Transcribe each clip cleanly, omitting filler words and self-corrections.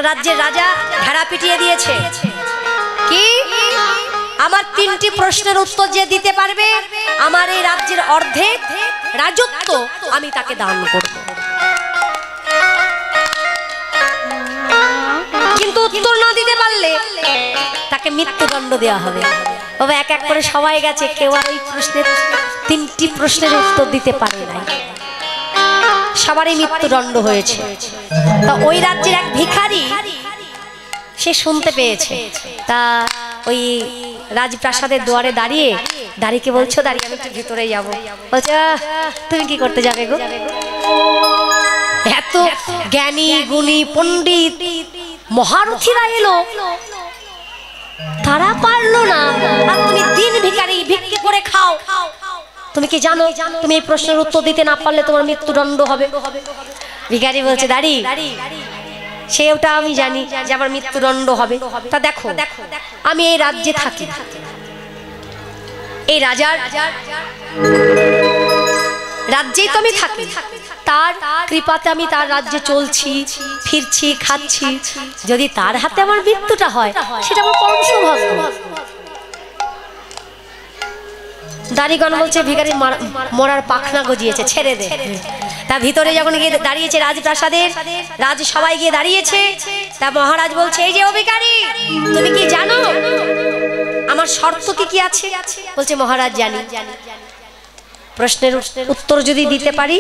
রাজ্যের রাজা ঘেরা পিটিয়ে দিয়েছে কি আমার 3টি প্রশ্নের উত্তর যে দিতে পারবে আমার এই রাজ্যের অর্ধেক রাজত্ব আমি তাকে দান করব। কিন্তু উত্তর না দিতে পারলে তাকে মৃত্যুদণ্ড দেওয়া হবে। বাবা এক এক করে সবাই গেছে, কেউ আর ওই প্রশ্নের 3টি প্রশ্নের উত্তর দিতে পারে নাই, সবারই মৃত্যুদণ্ড হয়েছে। তা ওই রাজ্যের এক ভিখারি সে শুনতে পেয়েছে, তা ওই রাজপ্রাসাদের দুয়ারে দাঁড়িয়ে দাঁড়িয়ে বলছো, দাঁড়িয়ে আমি একটু ভিতরে যাবো। বলছে তুমি কি করতে যাবে গো? এত জ্ঞানী গুণী পণ্ডিত মহারথীরা এলো, তারা পারলো না, আর তুমি দিন ভিখারি ভিক্ষে করে খাও। তুমি কি জানো তুমি এই প্রশ্নের উত্তর দিতে না পারলে তোমার মৃত্যুদণ্ড হবে? ভিখারি বলছে দাঁড়ি সেটা আমি জানি যে আমার মৃত্যুদণ্ড হবে। তা দেখো আমি এই রাজ্যে থাকি, এই রাজার রাজ্যেই তো আমি থাকি, তার কৃপাতে আমি তার রাজ্যে চলছি ফিরছি খাচ্ছি। যদি তার হাতে আমার মৃত্যুটা হয় সেটা আমার পরম সৌভাগ্য। দাড়িগণ বলছে ভিখারি মরার পাখনা গজিয়েছে, ছেড়ে দে। তা ভিতরে যখন গিয়ে দাঁড়িয়েছে রাজপ্রাসাদের রাজ সবাই গিয়ে দাঁড়িয়েছে, তা মহারাজ বলছে এই যে ও ভিখারি তুমি কি জানো আমার শর্ত কি কি আছে? বলছে মহারাজ জানি, প্রশ্নের উত্তর যদি দিতে পারি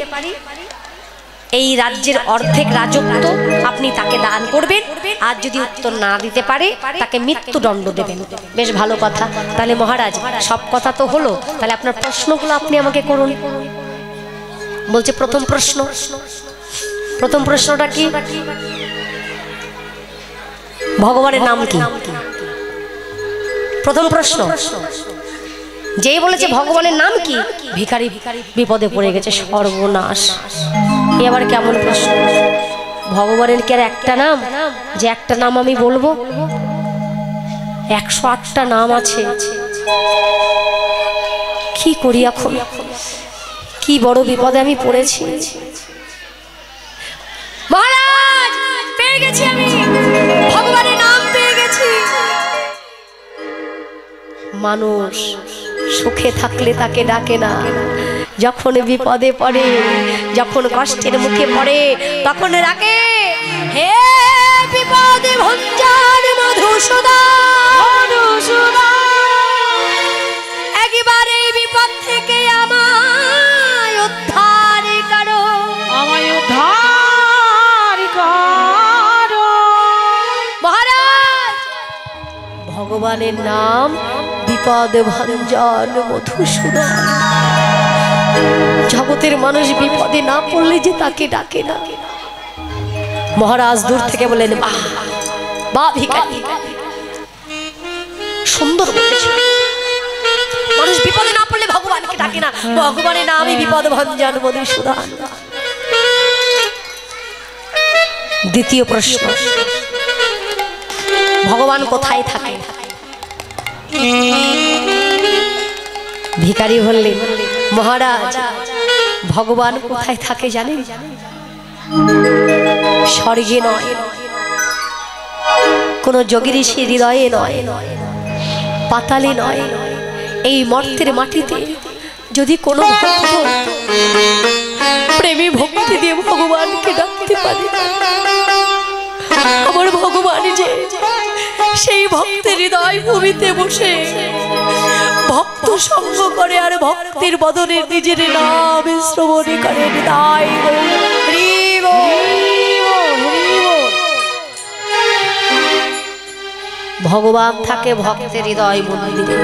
এই রাজ্যের অর্ধেক রাজত্ব আপনি তাকে দান করবেন, আর যদি উত্তর না দিতে পারে তাকে মৃত্যুদণ্ড দেবেন। বেশ ভালো কথা, তাহলে মহারাজ সব কথা তো হলো, তাহলে আপনার প্রশ্নগুলো আপনি আমাকে করুন। বলছে প্রথম প্রশ্নটা কি? ভগবানের নাম কি? প্রথম প্রশ্ন যেই বলেছে ভগবানের নাম কি, ভিখারি বিপদে পড়ে গেছে, সর্বনাশ। এবার কেমন প্রশ্ন? ভগবানের কি আর একটা নাম যে একটা নাম আমি বলবো? 108টা নাম আছে। কি করি এখন? কি বড় বিপদে আমি পড়েছি। মহারাজ পেয়ে গেছি, আমি ভগবানের নাম পেয়ে গেছি। মানুষ সুখে থাকলে তাকে ডাকে না, যখন বিপদে পড়ে যখন কষ্টের মুখে পড়ে তখন ডাকে হে বিপদে ভঞ্জন মধুসূদন, একবার এই বিপদ থেকে আমায় উদ্ধার করো, আমায় উদ্ধার করো। মহারাজ ভগবানের নাম বিপদ ভঞ্জন মধুসূদন। জগতের মানুষ বিপদে না পড়লে যে তাকে ডাকে না। মহারাজ দূর থেকে বলেন বাহ বাহ ভিখারি, সুন্দর বলেছে। মানুষ বিপদে না পড়লে ভগবানকে ডাকে না, ভগবানের নামই বিপদ ভঞ্জন মধুসূদন। দ্বিতীয় প্রশ্ন, ভগবান কোথায় থাকে? ভিখারি বললেন মহারাজ ভগবান কোথায় থাকে জানেন? স্বর্গে নয়, কোন যোগী ঋষির হৃদয়ে নয়, পাতালে নয়, এই মর্তের মাটিতে। যদি কোনো ভক্ত প্রেমী ভক্তি দিয়ে ভগবানকে ডাকতে পারে, আমার ভগবান যে সেই ভক্তের হৃদয় ভূমিতে বসে ভক্ত সঙ্গ করে আর ভক্তের বদনে নিজের নাম শ্রবণ করে। ভগবান থাকে ভক্তের হৃদয় মন্দিরে।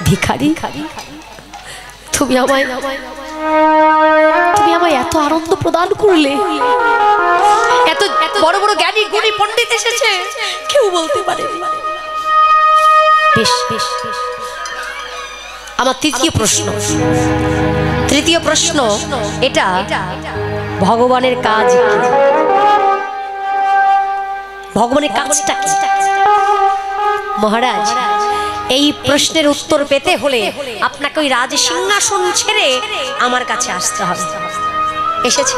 ভিখারি তুমি আমায় এত আনন্দ প্রদান করলে, এত বড় বড় জ্ঞানী গুণী পণ্ডিত এসেছে, কেউ বলতে পারে। আমার তৃতীয় প্রশ্ন এটা, ভগবানের কাজ কি? ভগবানের কাজটা কি? মহারাজ এই প্রশ্নের উত্তর পেতে হলে আপনাকে ওই রাজ সিংহাসন ছেড়ে আমার কাছে আসতে হবে। এসেছে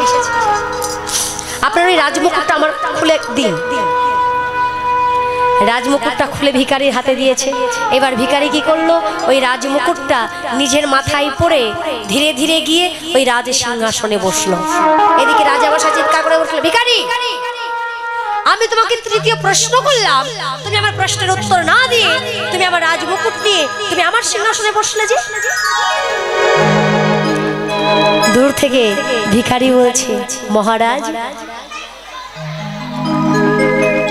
আপনার ওই রাজমুকুটটা আমার খুলে দিন। রাজমুকুটটা খুলে ভিখারির হাতে দিয়েছে। এবার ভিখারি কি করলো, ওই রাজমুকুটটা নিজের মাথায় পরে ধীরে ধীরে গিয়ে ওই রাজ সিংহাসনে বসলো। এদিকে রাজা বসা চিৎকার করে বলছিল, ভিখারি আমি তোমাকে তৃতীয় প্রশ্ন করলাম, তুমি আমার প্রশ্নের উত্তর না দিয়ে তুমি আমার রাজমুকুট নিয়ে তুমি আমার সিংহাসনে বসলে যে। দূর থেকে ভিখারি বলছে, মহারাজ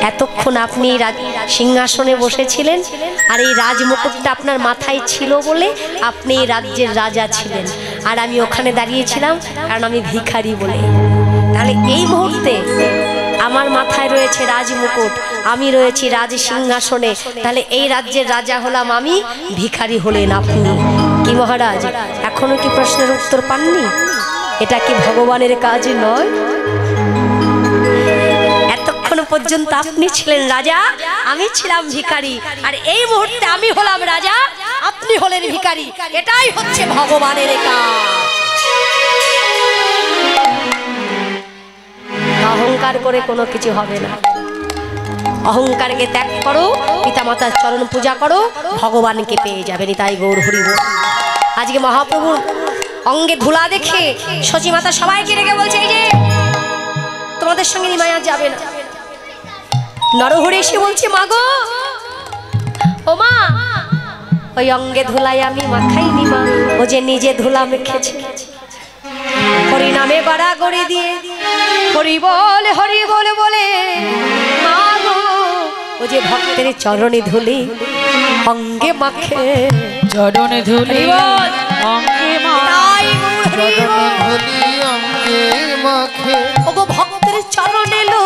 এতক্ষণ আপনি সিংহাসনে বসেছিলেন আর এই রাজমুকুটটা আপনার মাথায় ছিল বলে আপনি এই রাজ্যের রাজা ছিলেন, আর আমি ওখানে দাঁড়িয়েছিলাম কারণ আমি ভিখারি বলে। তাহলে এই মুহূর্তে আমার মাথায় রয়েছে রাজমুকুট, আমি রয়েছি রাজ সিংহাসনে, তাহলে এই রাজ্যের রাজা হলাম আমি, ভিখারি হলেন আপনি। কি মহারাজ এখনো কি প্রশ্নের উত্তর পাননি? এটা কি ভগবানের কাজ নয়? এতক্ষণ পর্যন্ত আপনি ছিলেন রাজা, আমি ছিলাম ভিখারি, আর এই মুহূর্তে আমি হলাম রাজা, আপনি হলেন ভিখারি। এটাই হচ্ছে ভগবানের কাজ। অহংকার করে কোনো কিছু হবে না। অহংকারকে ত্যাগ করো, পিতামাতার চরণ পূজা করো, ভগবানকে পেয়ে যাবেন। তাই গৌর হরি বল। আজকে মহাপ্রভুর অঙ্গে ধুলা দেখে সচিমাতা সবাইকে রেখে বলছে, এই যে তোমাদের সঙ্গে নিমায়া যাবে না। নরহরি এসে বলছে, মা গো, ও মা, ওই অঙ্গে ধুলাই আমি মাখাইনি মা, ও যে নিজে ধুলা মেখেছে। হরি নামে গড়াগড়ি দিয়ে হরি বল বলে মা গো, ও যে ভক্তের চরণে ধুলি অঙ্গে মাখে, চরণে ধুলি অঙ্গে মাখে, ও গো ভক্তের চরণে লো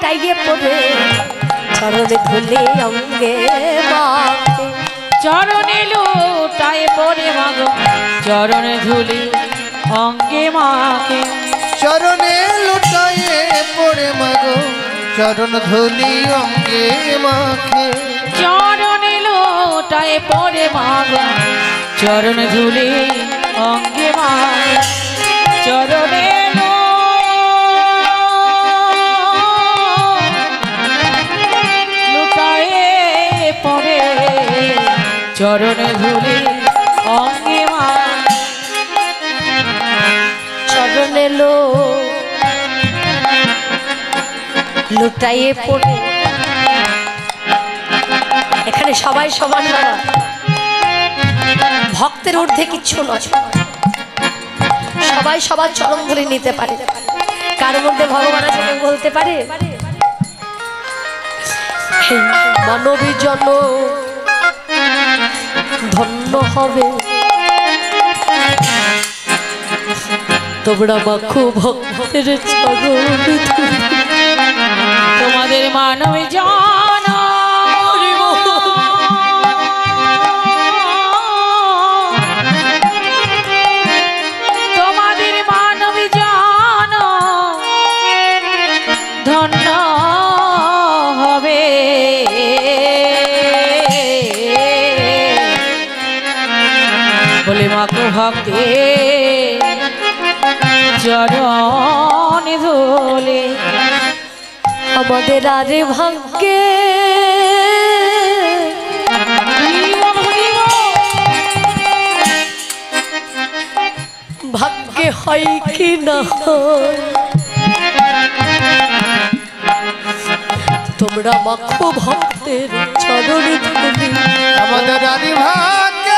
টাইয়ে পড়ে, চরণে ধুলি অঙ্গে মাখে, চরণে লো টাইয়ে পড়ে মাগো, চরণে ধুলি অঙ্গে মাখে, চরণে লুটায়ে পড়ে মাগো, চরণ ধুলি অঙ্গে মাখে, চরণে লোটায় পড়ে মাগো, চরণ ধুলি অঙ্গে মাখে, চরণে লোটায় পড়ে, চরণ ধুলি অঙ্গে মাখে, চরণে লুটাইয়ে পড়ে। এখানে সবাই সমান না, ভক্তের ঊর্ধ্বে কিচ্ছু নয়, সবাই সবার চরণ ধরে নিতে পারে। কার মধ্যে ভগবান আছে কেউ বলতে পারে? মানবী জন ধন্য হবে, তোমরা মাখো ভক্তের চরণ ধুলি। তোমাদের মানব জন তোমাদের মানব জন ধন্য হবে, বলে মাকে ভক্তে চরণ ধুলি। আমাদের আরে ভাগ্যে ভাগ্যে হয় কি না হয়, তোমরা মাখো ভক্তের চরণ ধুলি। আমাদের আদি ভাগ্য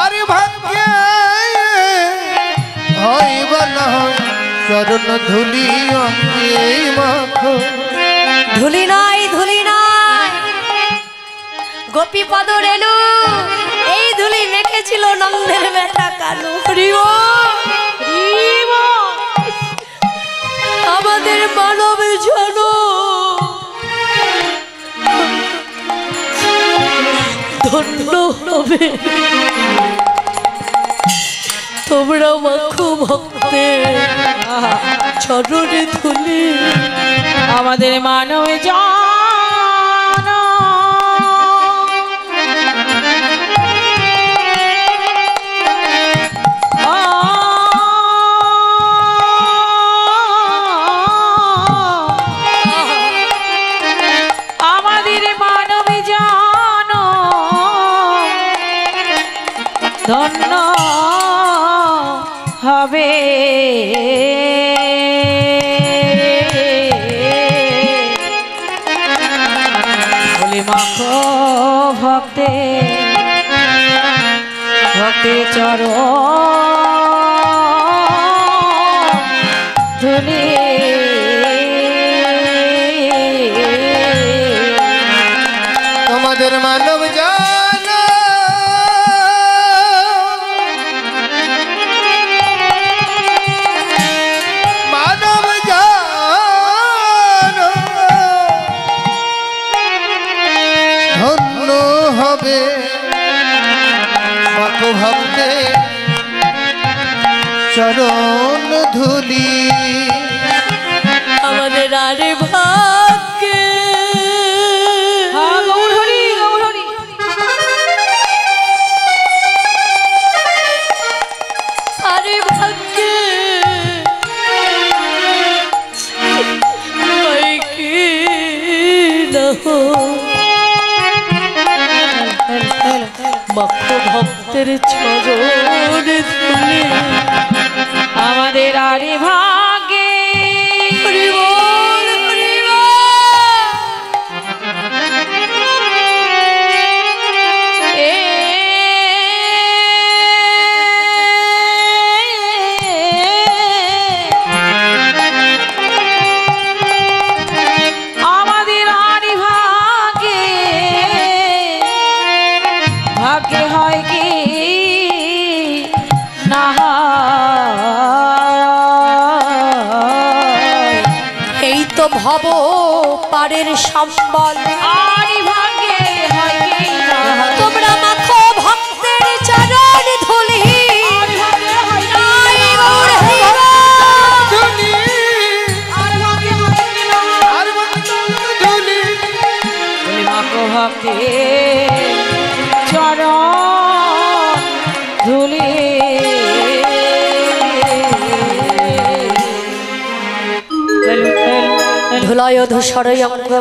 আর ভাগ্য হইব না, চরণ ধুলি অঙ্গে মাখো, ধুলি নাই ধুলি নাই, গোপী পদ রেণু এই ধুলি মেখেছিল নন্দের বেটা কানু। আমাদের মানব জন ধন্য হবে, তোমরা মাখো ভক্তের চরণে ধুলি। আমাদের মানব জন ধন্য হবে। বলি মাখো ভক্তে ভক্তি চরণ ধুলি। তোমাদের মানব জান মানব জান ধন্য হবে মাকো ভক্তে চরণ ধুলি। আমাদের আরে ভাগ্যে গৌরহরি গৌরহরি আরে ভাগ্যে কি মাখো ভক্তের চরণ ধুলি। আমাদের আরে ভাগে হরি বল হরি বল। আমাদের আরে ভাগে ভাগ্যে হয় কি না এই তো ভব পারের সম্বল। আরে ভাগ্যে হয় কি না তোমরা মাখো ভক্তের চরণ ধুলি। নাই গৌর হরি বল। ধুলি আর ভাগ্যে হয় কি না আর ভক্ত ধুলি। বলি মাখো ভক্তে চরণ ধুলি। ধুলয় ধূসরয় অঙ্গ